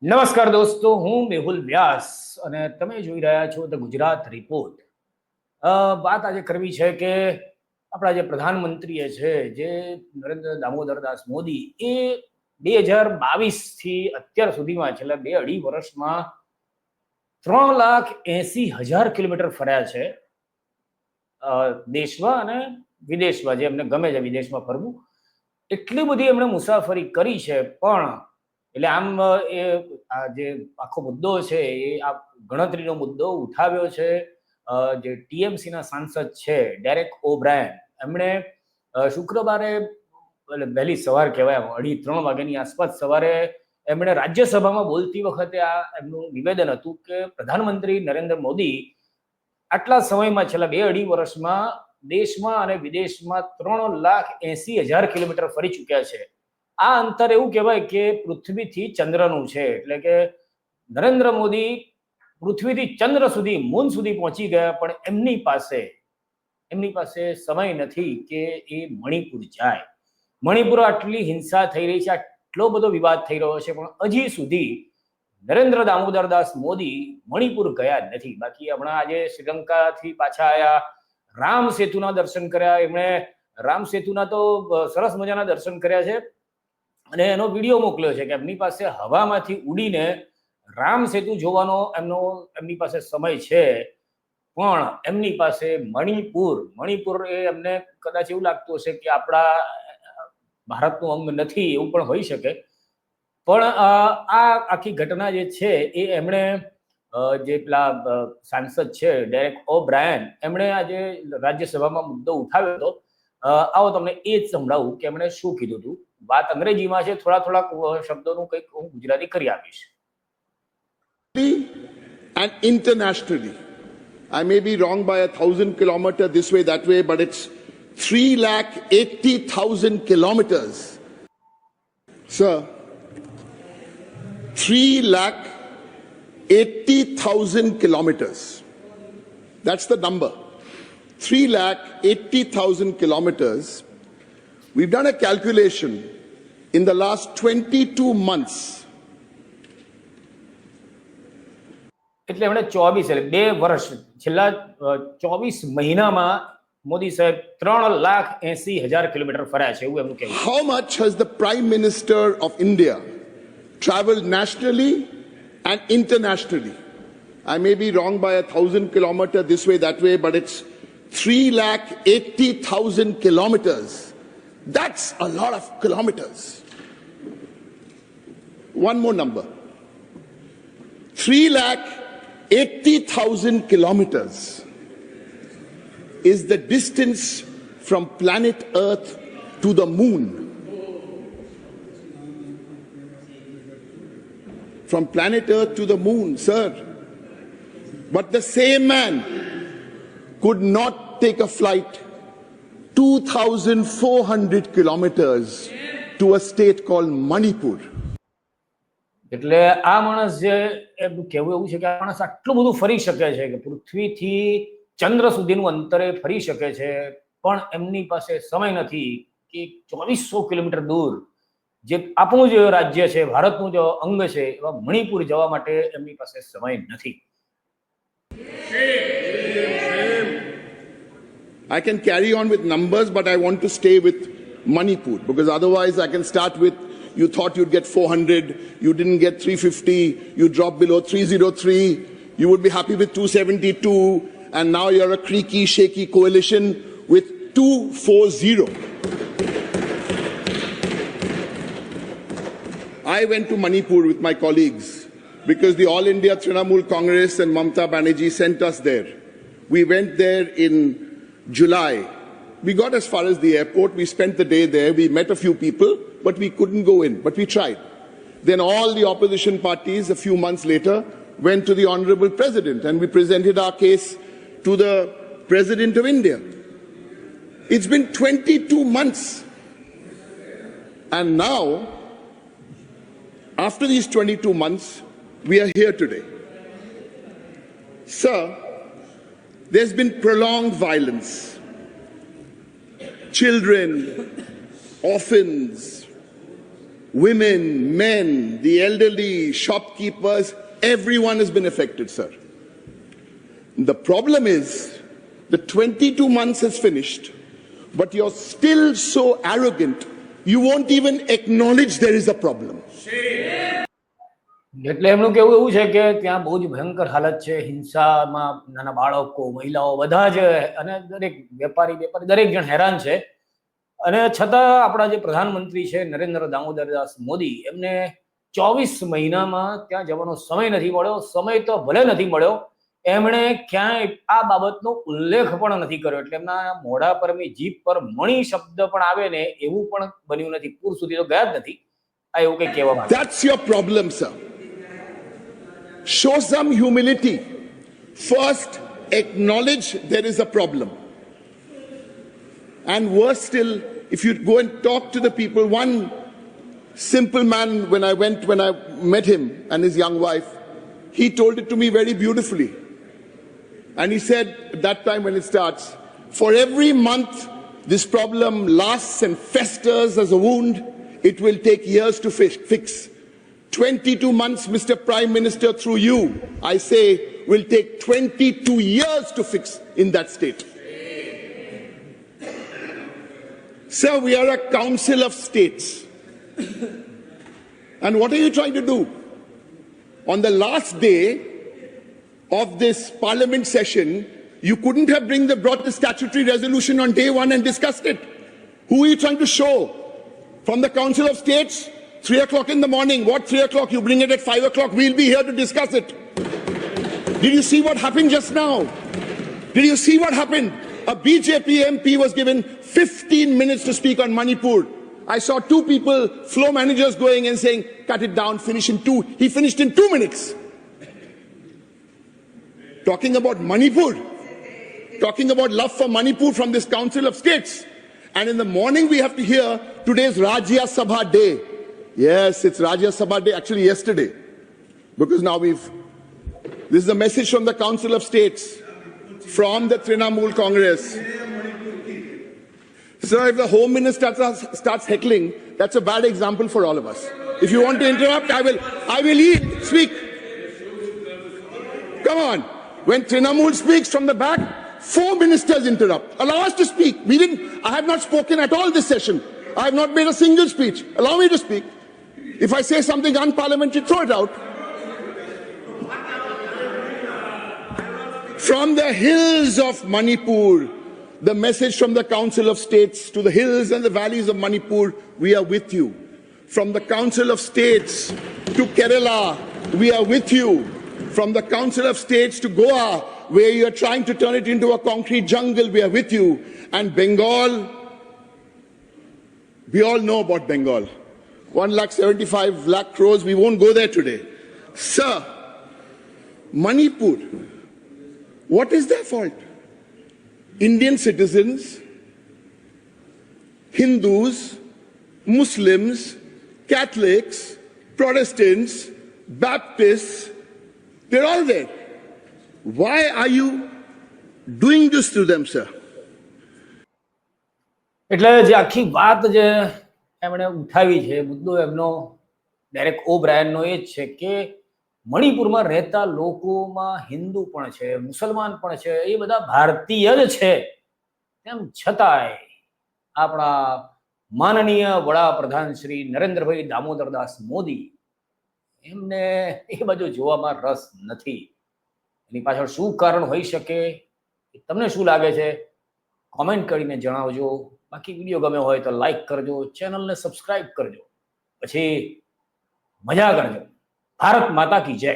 નમસ્કાર દોસ્તો, હું મેહુલ વ્યાસ અને તમે જોઈ રહ્યા છો ધ ગુજરાત રિપોર્ટ. વાત આજે કરવી છે કે આપણા જે પ્રધાનમંત્રી છે, જે નરેન્દ્ર દામોદરદાસ મોદી, એ 2022 થી અત્યાર સુધીમાં છેલ્લા 2-2.5 વર્ષમાં 3,80,000 કિલોમીટર ફર્યા છે, દેશમાં અને વિદેશમાં. જે એમને ગમે છે વિદેશમાં ફરવું, એટલી બધી એમણે મુસાફરી કરી છે. પણ એટલે આમ એ આ જે આખો મુદ્દો છે એ આ ગણતરીનો મુદ્દો ઉઠાવ્યો છે જે ટીએમસી ના સાંસદ છે ડેરેક ઓબ્રાયન. એમણે શુક્રવારે વહેલી સવાર કહેવાય 2:30 વાગ્યાની આસપાસ સવારે એમણે રાજ્યસભામાં બોલતી વખતે આ એમનું નિવેદન હતું કે પ્રધાનમંત્રી નરેન્દ્ર મોદી આટલા સમયમાં છેલ્લા 2-2.5 વર્ષમાં દેશમાં અને વિદેશમાં 3,80,000 કિલોમીટર ફરી ચૂક્યા છે. આ અંતર એવું કહેવાય કે પૃથ્વીથી ચંદ્રનું છે. એટલે કે નરેન્દ્ર મોદી પૃથ્વીથી ચંદ્ર સુધી, મૂન સુધી પહોંચી ગયા, પણ એમની પાસે સમય નથી કે એ મણિપુર જાય. મણિપુર આટલી હિંસા થઈ રહી છે, આટલો બધો વિવાદ થઈ રહ્યો છે, પણ હજી સુધી નરેન્દ્ર દામોદરદાસ મોદી મણિપુર ગયા નથી. બાકી હમણાં આજે શ્રીલંકાથી પાછા આવ્યા, રામ સેતુના દર્શન કર્યા. એમણે રામ સેતુના તો સરસ મજાના દર્શન કર્યા છે અને એનો વિડીયો મોકલ્યો છે કે એમની પાસે હવામાંથી ઉડીને રામ સેતુ જોવાનો એમની પાસે સમય છે, પણ એમની પાસે મણિપુર એ એમને કદાચ એવું લાગતું હશે કે આપણા ભારતનું અંગ નથી, એવું પણ હોઈ શકે. પણ આ આખી ઘટના જે છે એ એમણે જે પેલા સાંસદ છે ડેરેક ઓબ્રાયન, એમણે આજે રાજ્યસભામાં મુદ્દો ઉઠાવ્યો હતો. આવો તમને એ જ સંભળાવું કે એમણે શું કીધું હતું. વાત અંગ્રેજીમાં છે, થોડા શબ્દોનું કંઈક હું ગુજરાતી કરી આપીશ. And internationally, I may be wrong by 1,000 kilometers this way, that way, but it's 3,80,000 kilometers. Sir, 3,80,000 kilometers. That's the number. 3,80,000 kilometers. We've done a calculation in the last 22 months. એટલે એમણે 24 એટલે 2 વર્ષ, છેલ્લા 24 મહિનામાં મોદી સાહેબ 3,80,000 કિલોમીટર ફર્યા છે, એવું એમનું કહેવું. How much has the Prime Minister of India traveled nationally and internationally? I may be wrong by 1,000 kilometers this way, that way, but it's 3,80,000 kilometers. That's a lot of kilometers. One more number. 3,80,000 kilometers is the distance from planet Earth to the moon. From planet Earth to the moon, sir. But the same man could not take a flight 2,400 kilometers to a state called Manipur. એટલે આ માણસ જે એમનું કહેવું એવું છે કે આ માણસ આટલું બધું ફરી શકે છે કે પૃથ્વીથી ચંદ્ર સુધીનું અંતરે ફરી શકે છે, પણ એમની પાસે સમય નથી કે 2,400 કિલોમીટર દૂર જે આપણું જે રાજ્ય છે, ભારતનું જે અંગ છે, એવા મણિપુર જવા માટે એમની પાસે સમય નથી. I can carry on with numbers, but I want to stay with Manipur, because otherwise I can start with, you thought you'd get 400, you didn't get 350, you dropped below 303, you would be happy with 272, and now you're a creaky, shaky coalition with 240. I went to Manipur with my colleagues because the All India Trinamool Congress and Mamata Banerjee sent us there. We went there in July. We got as far as the airport. We spent the day there. We met a few people, but we couldn't go in. But we tried. Then all the opposition parties, a few months later, went to the Honorable President and we presented our case to the President of India. It's been 22 months. And now, after these 22 months, we are here today. Sir, there's been prolonged violence. Children, orphans, women, men, the elderly, shopkeepers, everyone has been affected, sir. The problem is the 22 months has finished, but you're still so arrogant, you won't even acknowledge there is a problem. એટલે એમનું કેવું એવું છે કે ત્યાં બહુ જ ભયંકર હાલત છે, હિંસામાં નાના બાળકો, મહિલાઓ બધા જ, અને દરેક વેપારી દરેક જણ હેરાન છે. અને છતાં આપણા જે પ્રધાનમંત્રી છે નરેન્દ્ર દામોદરદાસ મોદી, એમને 24 મહિનામાં ત્યાં જવાનો સમય નથી મળ્યો. સમય તો ભલે નથી મળ્યો, એમણે ક્યાંય આ બાબતનો ઉલ્લેખ પણ નથી કર્યો. એટલે એમના મોઢા પર, જીભ પર મણી શબ્દ પણ આવે ને એવું પણ બન્યું નથી. પૂર સુધી તો ગયા જ નથી. આ એવું કંઈ કહેવા માંગે. That's your problem, sir. Show some humility. First, acknowledge there is a problem. And worse still, if you go and talk to the people, one simple man, when I met him and his young wife, he told it to me very beautifully. And he said, at that time when it starts, for every month this problem lasts and festers as a wound, it will take years to fix. 22 months, Mr. Prime Minister, through you, I say, will take 22 years to fix in that state. Sir, we are a council of states. And what are you trying to do? On the last day of this parliament session, you couldn't have brought the statutory resolution on day one and discussed it. Who are you trying to show? From the Council of States, 3 o'clock in the morning. What 3 o'clock? You bring it at 5 o'clock. We'll be here to discuss it. Did you see what happened just now? Did you see what happened? A BJP MP was given 15 minutes to speak on Manipur. I saw 2 people, floor managers, going and saying, cut it down, finish in 2. He finished in 2 minutes. Talking about Manipur. Talking about love for Manipur from this Council of States. And in the morning we have to hear today's Rajya Sabha Day. Yes, it's Rajya Sabha Day, actually yesterday. Because now this is a message from the Council of States, from the Trinamool Congress. Sir, if the Home Minister starts heckling, that's a bad example for all of us. If you want to interrupt, I will yield. Speak. Come on. When Trinamool speaks from the back, 4 ministers interrupt. Allow us to speak. I have not spoken at all this session. I have not made a single speech. Allow me to speak. If I say something unparliamentary, throw it out. From the hills of Manipur, the message from the Council of States to the hills and the valleys of Manipur, we are with you. From the Council of States to Kerala, we are with you. From the Council of States to Goa, where you are trying to turn it into a concrete jungle, we are with you. And Bengal, we all know about Bengal. 1,75,000 crores, we won't go there today. Sir, Manipur, what is their fault? Indian citizens, Hindus, Muslims, Catholics, Protestants, Baptists, they're all there. Why are you doing this to them, sir? એટલે જે આખી વાત જે એમણે ઉઠાવી છે, મુદ્દો એમનો ડેરેક ઓબ્રાયનનો એ જ છે કે મણિપુરમાં રહેતા લોકોમાં હિન્દુ પણ છે, મુસલમાન પણ છે, એ બધા ભારતીય જ છે. તેમ છતાંય આપણા માનનીય વડાપ્રધાન શ્રી નરેન્દ્રભાઈ દામોદરદાસ મોદી, એમને એ બાજુ જોવામાં રસ નથી. એની પાછળ શું કારણ હોઈ શકે, તમને શું લાગે છે? કોમેન્ટ કરીને જણાવજો. બાકી વિડીયો ગમે હોય તો લાઈક કરજો, ચેનલને સબસ્ક્રાઇબ કરજો, પછી મજા કરજો. ભારત માતા કી જય.